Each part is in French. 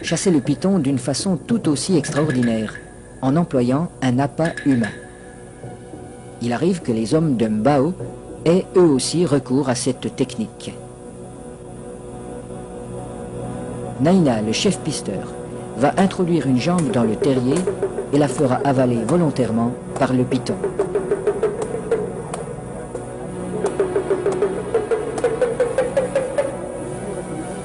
chassait le python d'une façon tout aussi extraordinaire, en employant un appât humain. Il arrive que les hommes de Mbao aient eux aussi recours à cette technique. Naina, le chef pisteur, va introduire une jambe dans le terrier et la fera avaler volontairement par le python.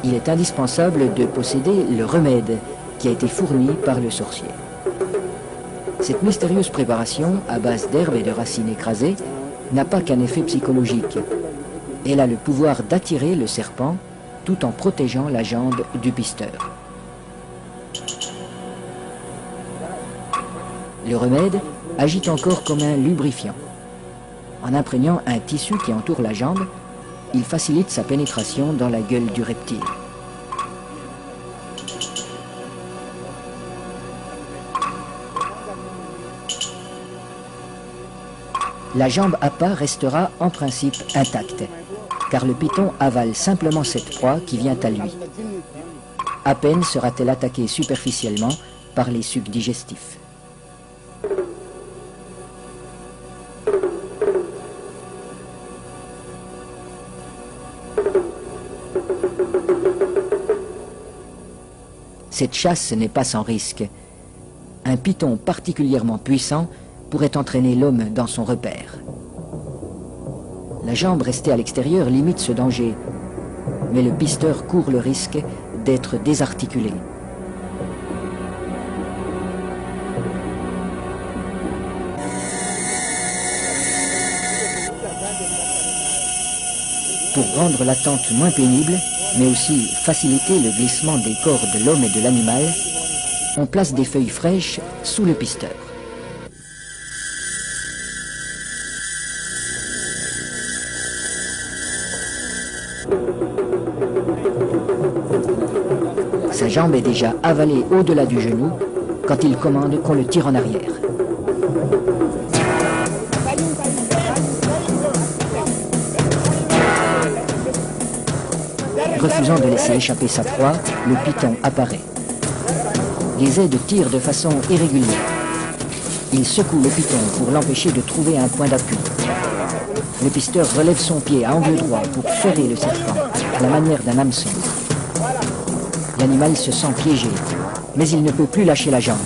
Il est indispensable de posséder le remède qui a été fourni par le sorcier. Cette mystérieuse préparation, à base d'herbes et de racines écrasées, n'a pas qu'un effet psychologique. Elle a le pouvoir d'attirer le serpent tout en protégeant la jambe du pisteur. Le remède agit encore comme un lubrifiant. En imprégnant un tissu qui entoure la jambe, il facilite sa pénétration dans la gueule du reptile. La jambe appât restera en principe intacte, car le python avale simplement cette proie qui vient à lui. À peine sera-t-elle attaquée superficiellement par les sucs digestifs. Cette chasse n'est pas sans risque. Un python particulièrement puissant pourrait entraîner l'homme dans son repère. La jambe restée à l'extérieur limite ce danger, mais le pisteur court le risque d'être désarticulé. Pour rendre l'attente moins pénible, mais aussi faciliter le glissement des corps de l'homme et de l'animal, on place des feuilles fraîches sous le pisteur. Sa jambe est déjà avalée au-delà du genou quand il commande qu'on le tire en arrière. Refusant de laisser échapper sa proie, le python apparaît. Les aides tirent de façon irrégulière. Il secoue le python pour l'empêcher de trouver un point d'appui. Le pisteur relève son pied à angle droit pour ferrer le serpent, à la manière d'un hameçon. L'animal se sent piégé, mais il ne peut plus lâcher la jambe.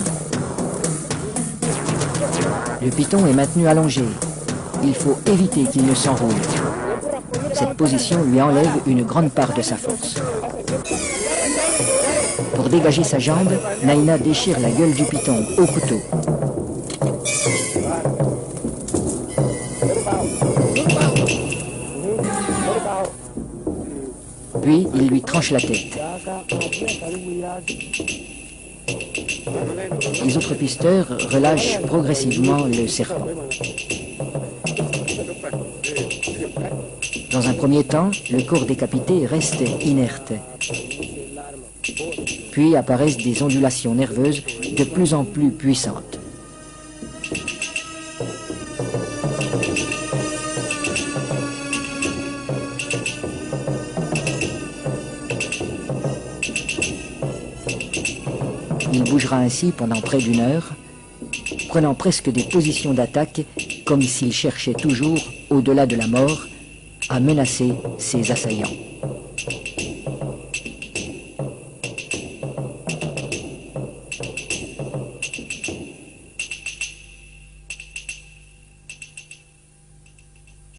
Le python est maintenu allongé. Il faut éviter qu'il ne s'enroule. Cette position lui enlève une grande part de sa force. Pour dégager sa jambe, Naina déchire la gueule du python au couteau. Puis, il lui tranche la tête. Les autres pisteurs relâchent progressivement le serpent. Dans un premier temps, le corps décapité reste inerte. Puis apparaissent des ondulations nerveuses de plus en plus puissantes. Il bougera ainsi pendant près d'une heure, prenant presque des positions d'attaque comme s'il cherchait toujours, au-delà de la mort, à menacer ses assaillants.